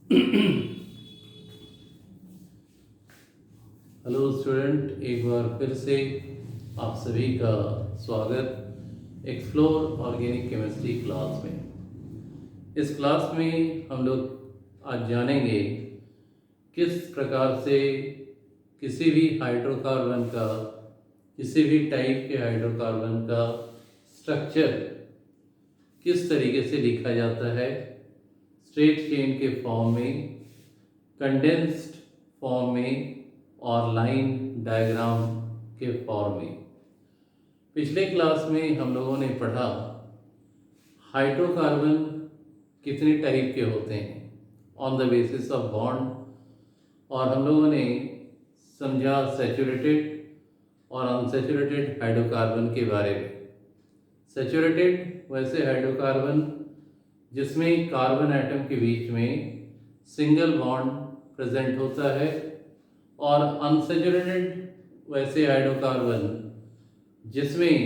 Hello student, एक बार फिर से आप सभी का स्वागत एक्सप्लोर ऑर्गेनिक केमिस्ट्री क्लास में। इस क्लास में हम लोग आज जानेंगे किस प्रकार से किसी भी हाइड्रोकार्बन का, किसी भी टाइप के हाइड्रोकार्बन का स्ट्रक्चर किस तरीके से लिखा जाता है, स्ट्रेट चेन के फॉर्म में, कंडेंस्ड फॉर्म में और लाइन डायग्राम के फॉर्म में। पिछले क्लास में हम लोगों ने पढ़ा हाइड्रोकार्बन कितने टाइप के होते हैं on the basis of bond, और हम लोगों ने समझा सैचुरेटेड और अनसैचुरेटेड हाइड्रोकार्बन के बारे में। सैचुरेटेड वैसे हाइड्रोकार्बन जिसमें कार्बन एटम के बीच में सिंगल बॉन्ड प्रेजेंट होता है, और अनसैचुरेटेड वैसे हाइड्रोकार्बन जिसमें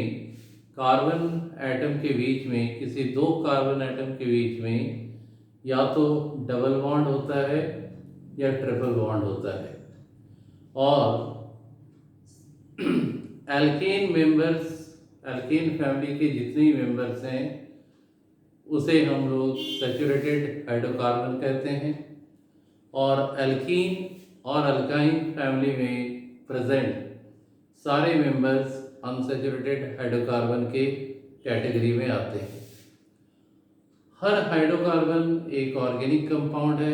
कार्बन एटम के बीच में, किसी दो कार्बन एटम के बीच में या तो डबल बॉन्ड होता है या ट्रिपल बॉन्ड होता है। और एल्केन मेंबर्स, एल्केन फैमिली के जितने भी मेंबर्स हैं उसे हम लोग सैचुरेटेड हाइड्रोकार्बन कहते हैं, और एल्कीन और अल्काइन फैमिली में प्रेजेंट सारे मेंबर्स अनसैचुरेटेड हाइड्रोकार्बन के कैटेगरी में आते हैं। हर हाइड्रोकार्बन एक ऑर्गेनिक कंपाउंड है,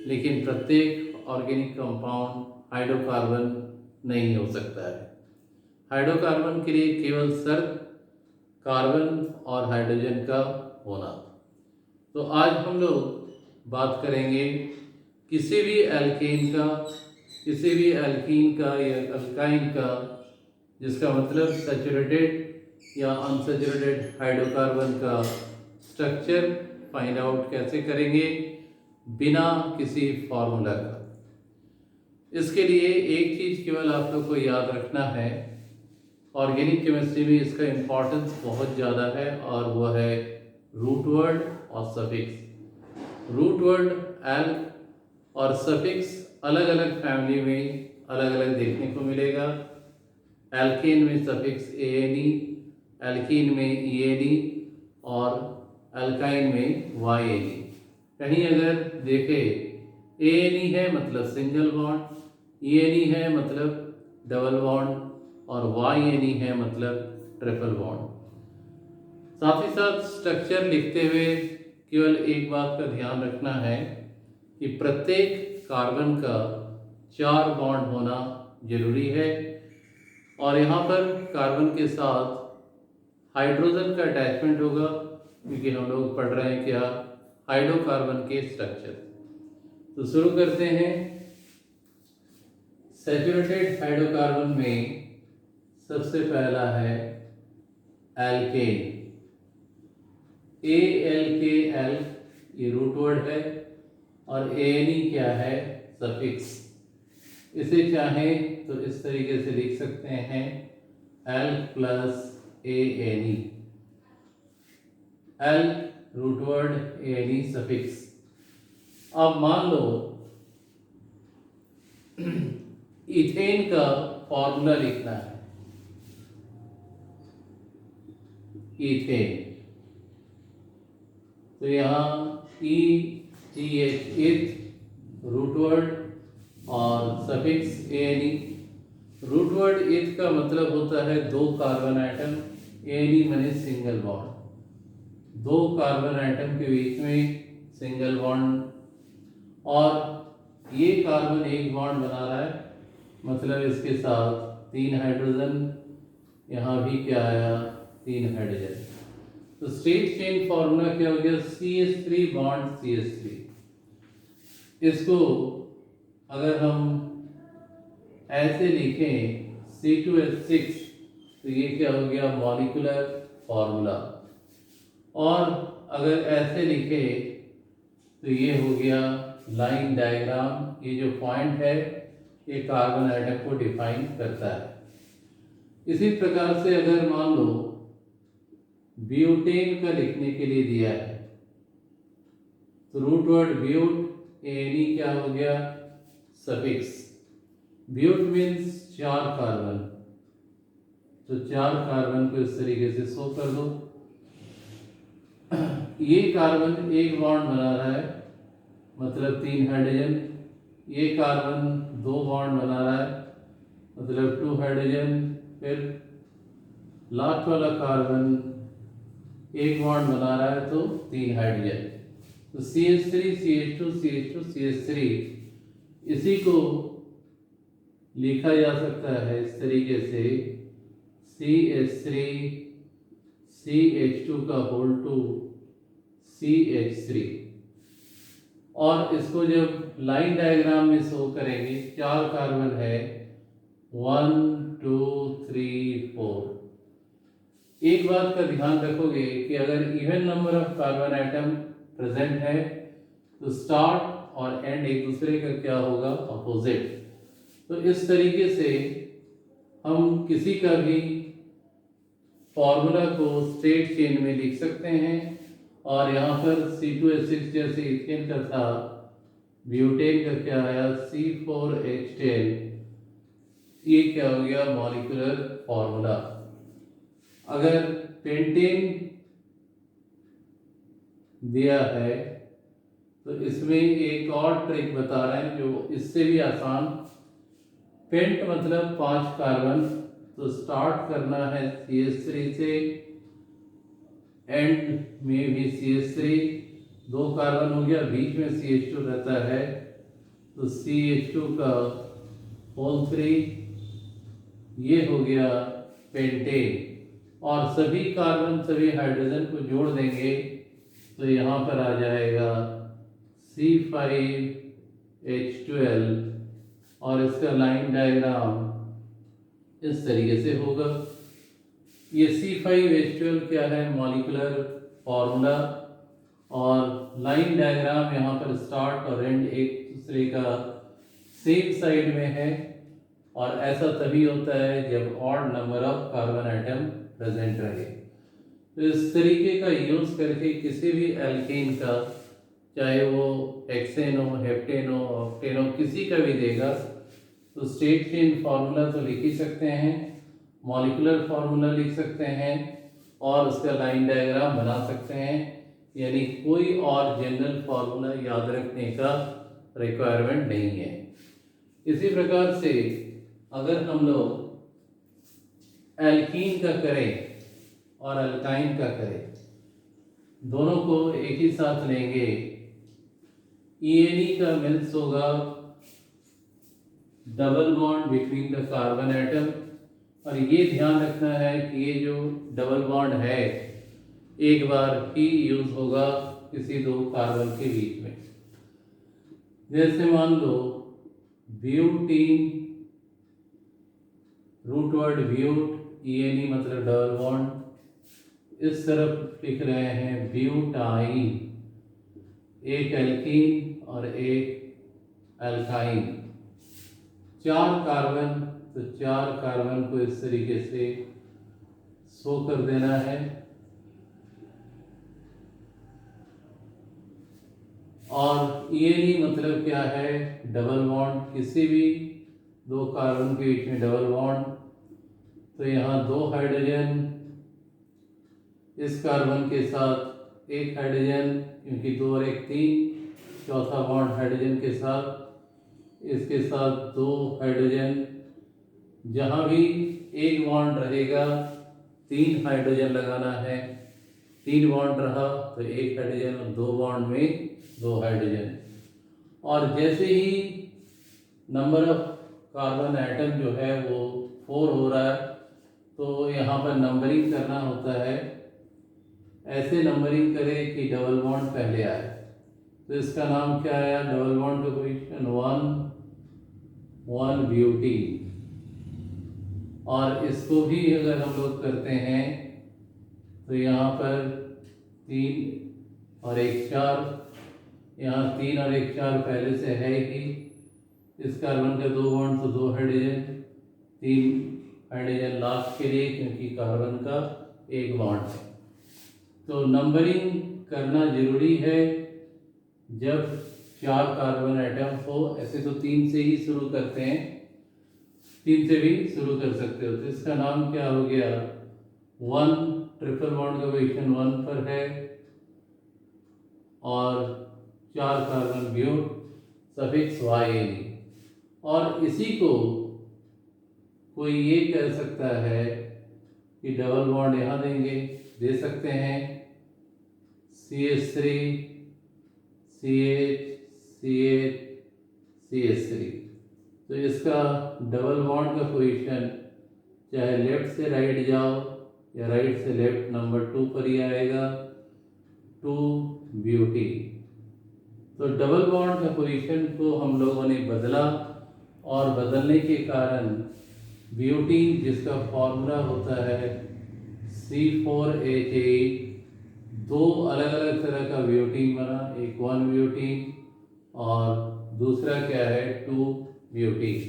लेकिन प्रत्येक ऑर्गेनिक कंपाउंड हाइड्रोकार्बन नहीं हो सकता है। हाइड्रोकार्बन के लिए केवल शर्त कार्बन और हाइड्रोजन का होना। तो आज हम लोग बात करेंगे किसी भी एल्केन का, किसी भी एल्कीन का या अल्काइन का, जिसका मतलब सैचुरेटेड या अनसैचुरेटेड हाइड्रोकार्बन का स्ट्रक्चर फाइंड आउट कैसे करेंगे बिना किसी फॉर्मूला का। इसके लिए एक चीज़ केवल आप लोग को याद रखना है, ऑर्गेनिक केमिस्ट्री में इसका इम्पोर्टेंस बहुत ज़्यादा है, और वह है रूट वर्ड और सफिक्स। रूट वर्ड एल और सफिक्स अलग अलग फैमिली में अलग अलग देखने को मिलेगा। एल्केन में सफिक्स एएनई, एल्कीन में ईएनई और अल्काइन में वाईएनई। कहीं अगर देखें एएनई है मतलब सिंगल बॉन्ड, ईएनई है मतलब डबल बॉन्ड, और वाईएनई है मतलब ट्रिपल बॉन्ड। साथ ही साथ स्ट्रक्चर लिखते हुए केवल एक बात का ध्यान रखना है कि प्रत्येक कार्बन का 4 बॉन्ड होना जरूरी है, और यहाँ पर कार्बन के साथ हाइड्रोजन का अटैचमेंट होगा, क्योंकि हम लोग पढ़ रहे हैं क्या, हाइड्रोकार्बन के स्ट्रक्चर। तो शुरू करते हैं। सैचुरेटेड हाइड्रोकार्बन में सबसे पहला है एल्केन। ALKL ये रूट वर्ड है, और एएनई क्या है, सफिक्स। इसे चाहें तो इस तरीके से लिख सकते हैं L plus ANE, L root word, ANE suffix. अब मान लो इथेन का फॉर्मूला लिखना है। इथेन, तो यहाँ ETH इथ रूट वर्ड और सफिक्स एएनई। रूट वर्ड इथ का मतलब होता है दो कार्बन एटम, एएनई माने सिंगल बॉन्ड, दो कार्बन एटम के बीच में सिंगल बॉन्ड, और ये कार्बन एक बॉन्ड बना रहा है, मतलब इसके साथ 3 हाइड्रोजन, यहाँ भी क्या आया, 3 हाइड्रोजन। तो स्ट्रेट चेन फॉर्मूला क्या हो गया, CH3 बॉन्ड CH3। इसको अगर हम ऐसे लिखें C2H6, तो ये क्या हो गया, मॉलिक्यूलर फॉर्मूला। और अगर ऐसे लिखे तो ये हो गया लाइन डायग्राम। ये जो पॉइंट है ये कार्बन एटम को डिफाइन करता है। इसी प्रकार से अगर मान लो ब्यूटेन का लिखने के लिए दिया है, तो रूट वर्ड ब्यूट एनी क्या हो गया, सफिक्स। ब्यूट मीन्स 4 कार्बन, तो 4 कार्बन को इस तरीके से शो कर दो। ये कार्बन एक बॉन्ड बना रहा है, मतलब 3 हाइड्रोजन। ये कार्बन 2 बॉन्ड बना रहा है, मतलब 2 हाइड्रोजन। फिर लास्ट वाला कार्बन एक बॉन्ड बना रहा है, तो 3 हाइड्रोजन। तो CH3 CH2 CH2 CH3, इसी को लिखा जा सकता है इस तरीके से CH3 CH2 का होल टू CH3। और इसको जब लाइन डायग्राम में शो करेंगे, 4 कार्बन है, 1 2 3 4। एक बात का ध्यान रखोगे कि अगर even number of carbon atom present है तो स्टार्ट और एंड एक दूसरे का क्या होगा, अपोजिट। तो इस तरीके से हम किसी का भी फॉर्मूला को स्ट्रेट चेन में लिख सकते हैं। और यहाँ पर C2H6 जैसे इथेन का था, ब्यूटेन का क्या आया, C4H10। ये क्या हो गया, मॉलिक्यूलर फॉर्मूला। अगर पेंटेन दिया है तो इसमें एक और ट्रिक बता रहे हैं जो इससे भी आसान। पेंट मतलब 5 कार्बन, तो स्टार्ट करना है CH3 से, एंड में भी CH3, 2 कार्बन हो गया, बीच में CH2 रहता है, तो CH2 का होल 3, ये हो गया पेंटेन। और सभी कार्बन सभी हाइड्रोजन को जोड़ देंगे तो यहाँ पर आ जाएगा C5H12, और इसका लाइन डायग्राम इस तरीके से होगा। ये C5H12 क्या है, मॉलिक्यूलर फॉर्मूला। और लाइन डायग्राम यहाँ पर स्टार्ट और एंड एक दूसरे का सेम साइड में है। और ऐसा तभी होता है जब odd number of carbon atom present रहे। तो इस तरीके का यूज करके किसी भी एल्केन का, चाहे वो हेक्सेन हो, हेप्टेन हो, ऑक्टेन हो, किसी का भी देगा तो स्ट्रेट चेन फार्मूला तो लिख ही सकते हैं, मॉलिक्यूलर फार्मूला लिख सकते हैं, और उसका लाइन डायग्राम बना सकते हैं। यानी कोई और जनरल फार्मूला याद रखने का रिक्वायरमेंट नहीं है। इसी प्रकार से अगर हम लोग एल्कीन का करें और अल्काइन का करें, दोनों को एक ही साथ लेंगे, ENE का मीन्स होगा double bond between the carbon atom. और ये ध्यान रखना है कि ये जो डबल बॉन्ड है एक बार ही यूज होगा किसी 2 कार्बन के बीच में। जैसे मान लो butene, root word but, ENE मतलब डबल बॉन्ड, इस तरफ लिख रहे हैं ब्यूटाइन, एक एल्कीन और एक अल्काइन। 4 कार्बन, तो 4 कार्बन को इस तरीके से शो कर देना है। और ENE मतलब क्या है, डबल बॉन्ड, किसी भी 2 कार्बन के बीच में डबल बॉन्ड। तो यहाँ 2 हाइड्रोजन, इस कार्बन के साथ 1 हाइड्रोजन, क्योंकि 2 और 1 3, चौथा बॉन्ड हाइड्रोजन के साथ, इसके साथ 2 हाइड्रोजन। जहाँ भी एक बॉन्ड रहेगा 3 हाइड्रोजन लगाना है, 3 बॉन्ड रहा तो 1 हाइड्रोजन, और 2 बॉन्ड में 2 हाइड्रोजन। और जैसे ही नंबर ऑफ कार्बन आइटम जो है वो 4 हो रहा है, तो यहाँ पर नंबरिंग करना होता है। ऐसे नंबरिंग करें कि डबल बॉन्ड पहले आए। तो इसका नाम क्या आया, डबल बॉन्ड का पोजीशन 1 ब्यूटीन। और इसको भी अगर हम लोग करते हैं तो यहाँ पर 3 और 1 4, यहाँ 3 और 1 4 पहले से है ही। इस कार्बन का 2 बॉन्ड, तो 2 हाइड्रोजन, 3 हाइड्रोजन लास्ट के लिए, क्योंकि कार्बन का 1 बॉन्ड है। तो नंबरिंग करना जरूरी है। जब 4 कार्बन एटम हो। ऐसे तो 3 से ही शुरू करते हैं, 3 से भी शुरू कर सकते हो। तो इसका नाम क्या हो गया, 1 ट्रिपल बॉन्ड का पोजीशन 1 पर है और 4 कार्बन ब्यूट सफिक्स YAB। और इसी को कोई ये कह सकता है कि डबल बॉन्ड यहाँ देंगे, दे सकते हैं CH3 CH CH CH3। तो इसका डबल बॉन्ड का पोजीशन चाहे लेफ्ट से राइट जाओ या राइट से लेफ्ट, नंबर 2 पर ही आएगा, 2 ब्यूटी। तो डबल बॉन्ड का पोजीशन को हम लोगों ने बदला और बदलने के कारण ब्यूटीन, जिसका फॉर्मूला होता है C4H8, 2 अलग अलग तरह का ब्यूटीन बना, एक 1 ब्यूटीन और दूसरा क्या है 2 ब्यूटीन।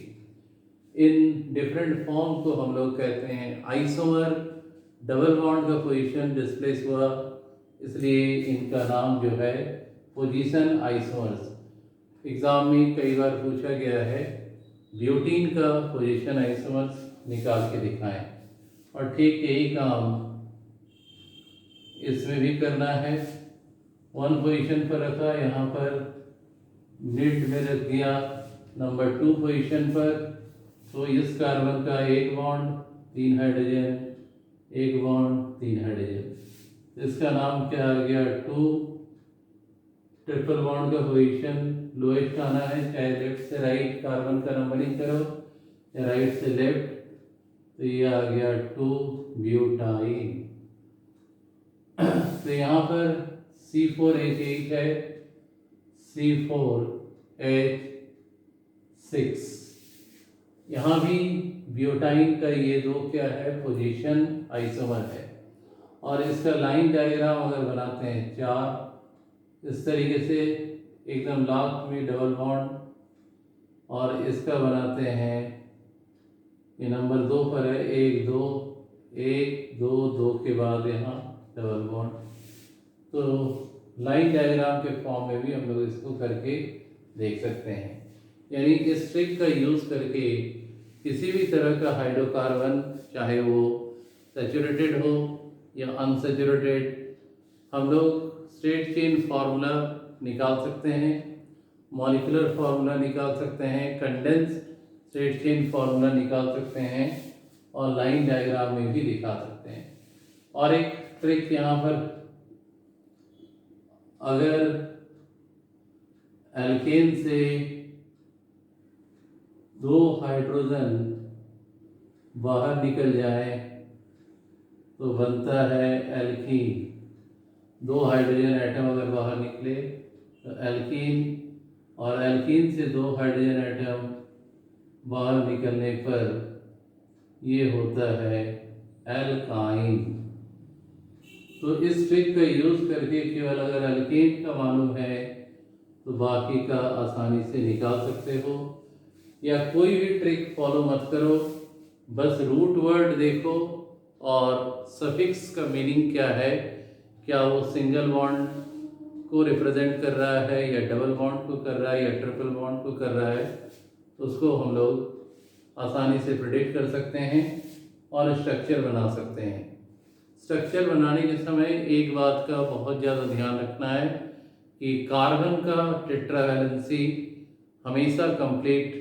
इन डिफरेंट फॉर्म को हम लोग कहते हैं आइसोमर। डबल बॉन्ड का पोजीशन डिस्प्लेस हुआ, इसलिए इनका नाम जो है पोजीशन आइसोमर्स। एग्जाम में कई बार पूछा गया है ब्यूटीन का पोजीशन आइसोमर्स निकाल के दिखाएं, और ठीक यही काम इसमें भी करना है। 1 पोजीशन पर रखा, यहाँ पर मिड में रख दिया नंबर 2 पोजीशन पर। तो इस कार्बन का 1 बॉन्ड 3 हाइड्रोजन, 1 बॉन्ड 3 हाइड्रोजन। इसका नाम क्या आ गया, 2 ट्रिपल बॉन्ड का पोजीशन लोएस्ट आना है, चाहे लेफ्ट से राइट कार्बन का नंबरिंग करो या राइट से लेफ्ट। तो ये आ गया 2 ब्यूटाइन। तो यहाँ पर C4H8 है, C4H6। यहाँ भी ब्यूटाइन का ये 2 क्या है, पोजीशन आइसोमर है। और इसका लाइन डायग्राम अगर बनाते हैं 4 इस तरीके से, एकदम लास्ट में डबल बॉन्ड, और इसका बनाते हैं ये नंबर 2 पर है, 1 2 1 2 2 के बाद यहाँ डबल बॉन्ड। तो लाइन डायग्राम के फॉर्म में भी हम लोग इसको करके देख सकते हैं। यानी इस ट्रिक का यूज़ करके किसी भी तरह का हाइड्रोकार्बन, चाहे वो सैचुरेटेड हो या अनसैचुरेटेड, हम लोग स्ट्रेट चेन फार्मूला निकाल सकते हैं, मॉलिक्यूलर फार्मूला निकाल सकते हैं, कंडेंस स्ट्रेट चेन फार्मूला निकाल सकते हैं और लाइन डायग्राम में भी दिखा सकते हैं। और एक ट्रिक यहाँ पर, अगर एल्केन से 2 हाइड्रोजन बाहर निकल जाए तो बनता है एल्कीन। 2 हाइड्रोजन एटम अगर बाहर निकले तो एल्कीन, और एल्कीन से 2 हाइड्रोजन एटम बाहर निकलने पर ये होता है एल्काइन। तो इस ट्रिक का यूज़ करके केवल अगर एल्केन का मालूम है तो बाकी का आसानी से निकाल सकते हो। या कोई भी ट्रिक फॉलो मत करो, बस रूट वर्ड देखो और सफिक्स का मीनिंग क्या है, क्या वो सिंगल बॉन्ड को रिप्रेजेंट कर रहा है या डबल बॉन्ड को कर रहा है या ट्रिपल बॉन्ड को कर रहा है, तो उसको हम लोग आसानी से प्रेडिक्ट कर सकते हैं और स्ट्रक्चर बना सकते हैं। स्ट्रक्चर बनाने के समय एक बात का बहुत ज़्यादा ध्यान रखना है कि कार्बन का टेट्रावैलेंसी हमेशा कंप्लीट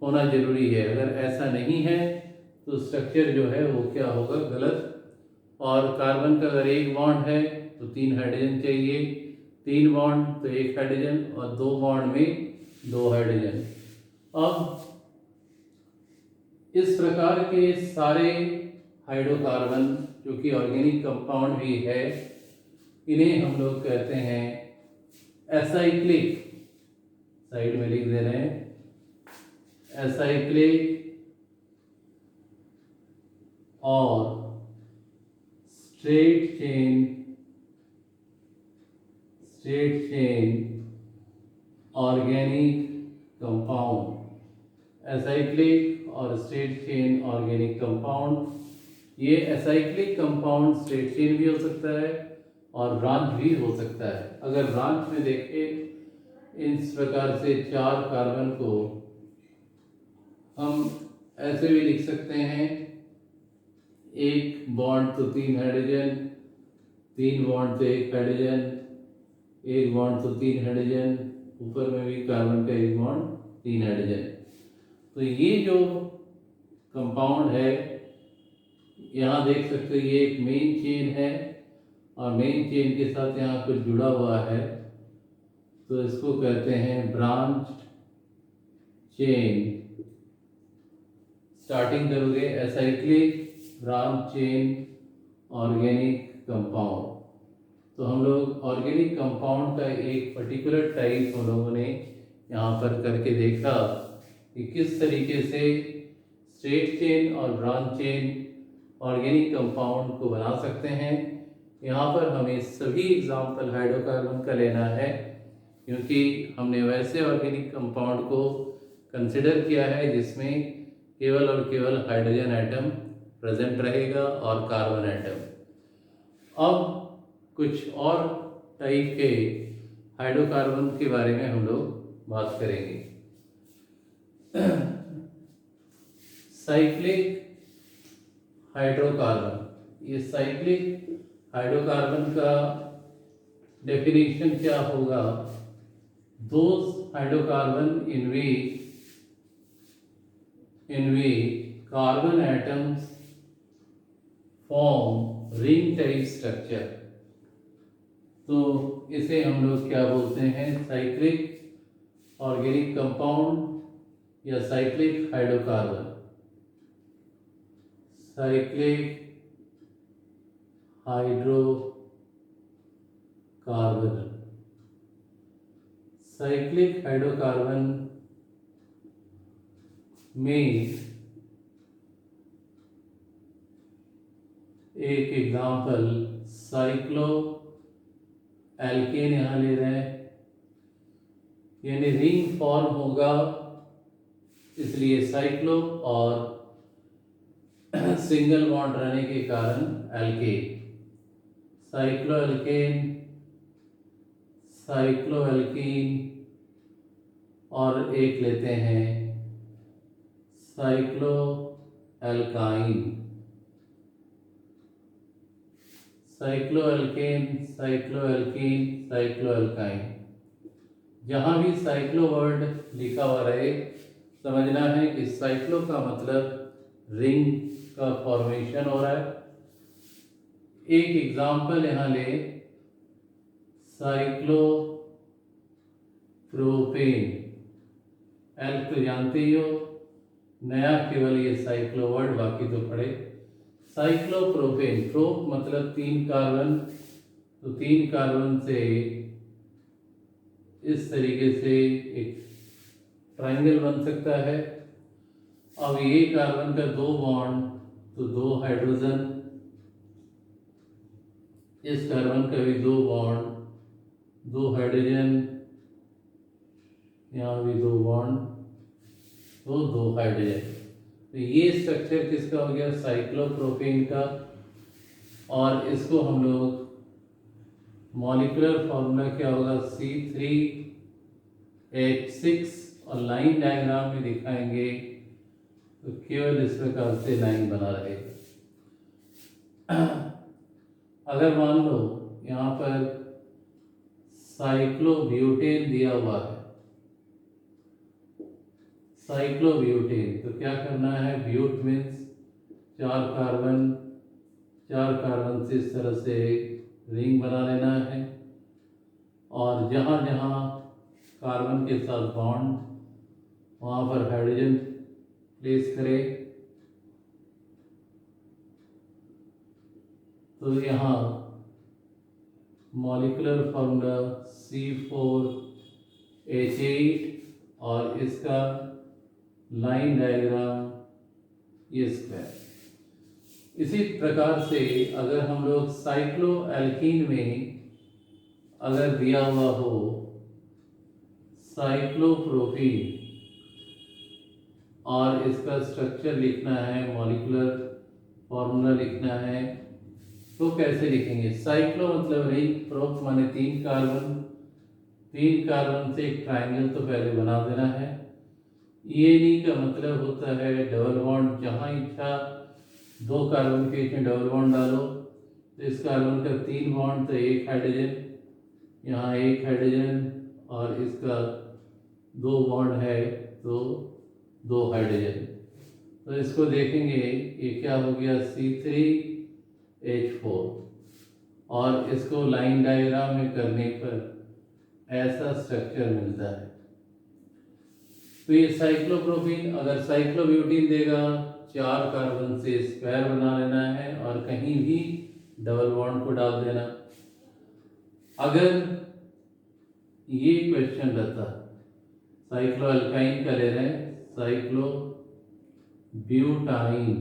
होना जरूरी है। अगर ऐसा नहीं है तो स्ट्रक्चर जो है वो क्या होगा, गलत। और कार्बन का अगर 1 बॉन्ड है तो 3 हाइड्रोजन चाहिए, 3 बॉन्ड तो 1 हाइड्रोजन, और 2 बॉन्ड में 2 हाइड्रोजन। अब इस प्रकार के सारे हाइड्रोकार्बन जो कि ऑर्गेनिक कंपाउंड भी है, इन्हें हम लोग कहते हैं एसाइक्लिक, साइड में लिख दे रहे हैं, एसाइक्लिक और straight chain organic compound. Acyclic और स्ट्रेट चेन ऑर्गेनिक कंपाउंड, ये एसाइक्लिक कंपाउंड स्ट्रेट चेन भी हो सकता है और ब्रांच भी हो सकता है। अगर ब्रांच में देखें इस प्रकार से 4 कार्बन को हम ऐसे भी लिख सकते हैं, एक बॉन्ड तो 3 हाइड्रोजन, 3 बॉन्ड तो 1 हाइड्रोजन, एक बॉन्ड तो 3 हाइड्रोजन, ऊपर में भी कार्बन का एक बॉन्ड 3 हाइड्रोजन। तो ये जो कंपाउंड है, यहाँ देख सकते हो ये एक मेन चेन है और मेन चेन के साथ यहाँ कुछ जुड़ा हुआ है, तो इसको कहते हैं ब्रांच चेन। स्टार्टिंग करोगे acyclic branch chain organic compound. तो हम लोग ऑर्गेनिक कंपाउंड का एक पर्टिकुलर टाइप हम लोगों ने यहाँ पर करके देखा कि किस तरीके से स्ट्रेट चेन और ब्रांच चेन ऑर्गेनिक कंपाउंड को बना सकते हैं। यहाँ पर हमें सभी एग्जाम्पल हाइड्रोकार्बन का लेना है, क्योंकि हमने वैसे ऑर्गेनिक कंपाउंड को कंसिडर किया है जिसमें केवल और केवल हाइड्रोजन एटम प्रेजेंट रहेगा और कार्बन एटम। अब कुछ और टाइप के हाइड्रोकार्बन के बारे में हम लोग बात करेंगे। साइक्लिक हाइड्रोकार्बन, ये साइक्लिक हाइड्रोकार्बन का डेफिनेशन क्या होगा? Those hydrocarbon in which carbon atoms form ring type structure। तो इसे हम लोग क्या बोलते हैं? साइक्लिक ऑर्गेनिक कंपाउंड या cyclic hydrocarbon. Cyclic hydrocarbon, cyclic hydrocarbon में एक एग्जाम्पल साइक्लो एल्केन यहाँ ले रहे हैं, यानी रिंग फॉर्म होगा, इसलिए साइक्लो और सिंगल बॉन्ड रहने के कारण alkane. Cycloalkane, cycloalkene, और एक लेते हैं cycloalkyne. Cycloalkane, cycloalkene, cycloalkyne. जहाँ भी साइक्लो वर्ड लिखा हुआ रहे, समझना है कि साइक्लो का मतलब रिंग का फॉर्मेशन हो रहा है। एक एग्जाम्पल यहाँ ले, साइक्लो प्रोपेन। एल तो जानते ही हो, नया केवल ये साइक्लो वर्ड, बाकी तो पढ़े। साइक्लोप्रोपेन, प्रोप मतलब 3 कार्बन, तो 3 कार्बन से इस तरीके से एक ट्रायंगल बन सकता है। अब ये कार्बन का 2 बॉन्ड, तो 2 हाइड्रोजन, इस कार्बन का भी 2 बॉन्ड, 2 हाइड्रोजन, यहाँ भी 2 बॉन्ड, तो 2 हाइड्रोजन। तो ये स्ट्रक्चर किसका हो गया? साइक्लोप्रोपेन का। और इसको हम लोग मॉलिक्यूलर फॉर्मूला क्या होगा? C3H6, और लाइन डायग्राम में दिखाएंगे तो केवल इस प्रकार से लाइन बना रहेगा। अगर मान लो यहाँ पर साइक्लोब्यूटेन दिया हुआ है, साइक्लोब्यूटेन, तो क्या करना है? ब्यूट मीन्स 4 कार्बन, 4 कार्बन से इस तरह से रिंग बना लेना है, और जहाँ जहाँ कार्बन के साथ बॉन्ड, वहाँ पर हाइड्रोजन प्लेस करें। तो यहाँ मॉलिक्यूलर फॉर्मूला C4H8, और इसका लाइन डायग्राम ये स्क्वायर। इसी प्रकार से अगर हम लोग साइक्लो एल्कीन में अगर दिया हुआ हो साइक्लोप्रोपीन, और इसका स्ट्रक्चर लिखना है, मॉलिक्यूलर फॉर्मूला लिखना है, तो कैसे लिखेंगे? साइक्लो मतलब रिंग, प्रोप माने 3 कार्बन, 3 कार्बन से एक ट्राइंगल तो पहले बना देना है। ENE का मतलब होता है डबल बॉन्ड। जहाँ इच्छा 2 कार्बन के बीच में डबल बॉन्ड डालो, तो इस कार्बन का 3 बॉन्ड तो 1 हाइड्रोजन, यहाँ 1 हाइड्रोजन, और इसका 2 बॉन्ड है तो 2 हाइड्रोजन। तो इसको देखेंगे ये क्या हो गया, C3H4। और इसको लाइन डायग्राम में करने पर ऐसा स्ट्रक्चर मिलता है। तो ये साइक्लोप्रोपीन, अगर साइक्लोब्यूटीन देगा 4 कार्बन से स्क्वायर बना लेना है और कहीं भी डबल बॉन्ड को डाल देना। अगर ये क्वेश्चन रहता, साइक्लो अल्काइन का ले रहे हैं, साइक्लो ब्यूटाइन,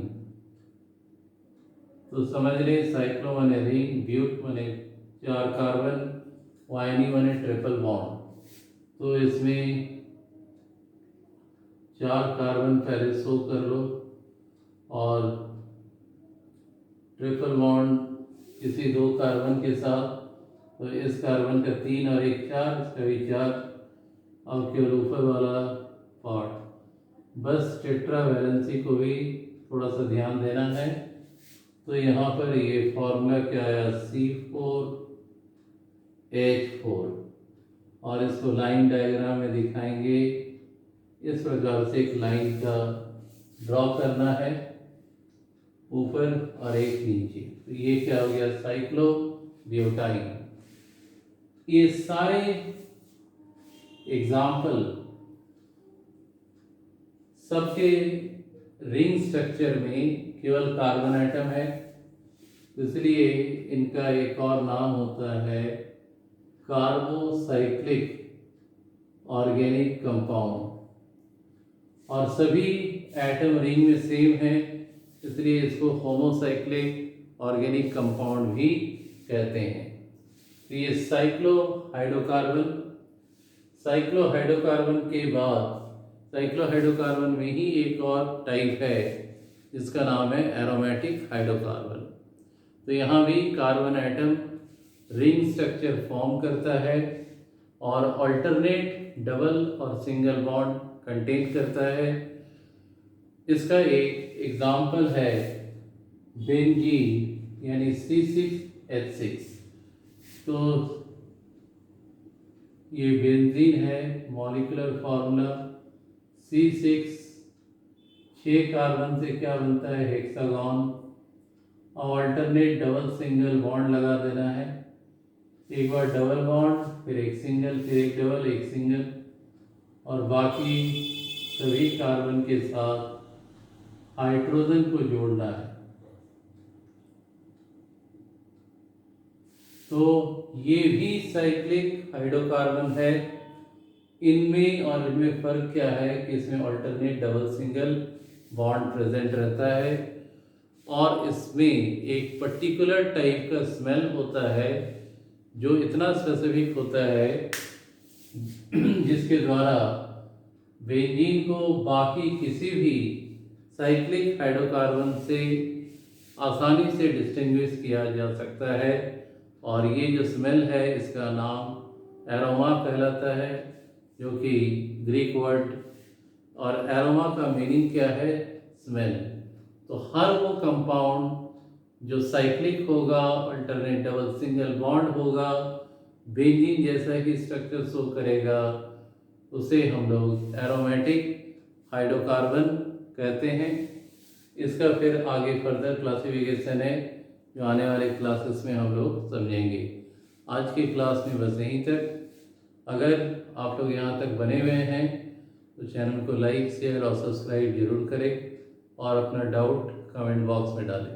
तो समझ रहे साइक्लो माने रिंग, ब्यूट माने 4 कार्बन, वाइनी माने ट्रिपल बॉन्ड। तो इसमें 4 कार्बन पहले शो कर लो और ट्रिपल बॉन्ड किसी 2 कार्बन के साथ, तो इस कार्बन का 3 और 1 4, इसका भी 4। अब केवल ऊपर वाला पार्ट, बस टेट्रा वैलेंसी को भी थोड़ा सा ध्यान देना है। तो यहाँ पर ये फॉर्मूला क्या आया, C4H4, और इसको लाइन डायग्राम में दिखाएंगे। इस प्रकार से एक लाइन का ड्रॉ करना है, ऊपर और एक नीचे। तो ये क्या हो गया, साइक्लोब्यूटाइन। ये सारे एग्जाम्पल सबके रिंग स्ट्रक्चर में केवल कार्बन एटम है, इसलिए इनका एक और नाम होता है कार्बोसाइक्लिक ऑर्गेनिक कंपाउंड। और सभी एटम रिंग में सेम है, इसलिए इसको होमोसाइक्लिक ऑर्गेनिक कंपाउंड भी कहते हैं। तो ये साइक्लोहाइड्रोकार्बन, साइक्लोहाइड्रोकार्बन के बाद साइक्लोहाइड्रोकार्बन में ही एक और टाइप है जिसका नाम है एरोमेटिक हाइड्रोकार्बन। तो यहाँ भी carbon atom ring structure form करता है और अल्टरनेट डबल और सिंगल बॉन्ड कंटेन करता है। इसका एक एग्जाम्पल है बेंजीन यानी C6H6। तो ये बेंजीन है, मॉलिक्यूलर फार्मूला C6, 6 कार्बन से क्या बनता है, हेक्सागन। और अल्टरनेट डबल सिंगल बॉन्ड लगा देना है, एक बार डबल बॉन्ड, फिर एक सिंगल, फिर एक डबल, एक सिंगल, और बाकी सभी कार्बन के साथ हाइड्रोजन को जोड़ना है। तो ये भी साइक्लिक हाइड्रोकार्बन है। इनमें और इनमें फर्क क्या है कि इसमें alternate double single bond present रहता है और इसमें एक पर्टिकुलर टाइप का स्मेल होता है जो इतना स्पेसिफिक होता है जिसके द्वारा बेंजीन को बाकी किसी भी साइक्लिक हाइड्रोकार्बन से आसानी से डिस्टिंग्विश किया जा सकता है। और ये जो स्मेल है इसका नाम एरोमा कहलाता है, जो कि ग्रीक वर्ड, और एरोमा का मीनिंग क्या है, स्मेल। तो हर वो कंपाउंड जो साइक्लिक होगा, अल्टरनेट डबल सिंगल बॉन्ड होगा, बेंजीन जैसा ही स्ट्रक्चर शो करेगा, उसे हम लोग एरोमेटिक हाइड्रोकार्बन कहते हैं। इसका फिर आगे फर्दर क्लासिफिकेशन है जो आने वाले क्लासेस में हम लोग समझेंगे। आज की क्लास में बस यहीं तक। अगर आप लोग यहाँ तक बने हुए हैं तो चैनल को लाइक, शेयर और सब्सक्राइब जरूर करें और अपना डाउट कमेंट बॉक्स में डालें।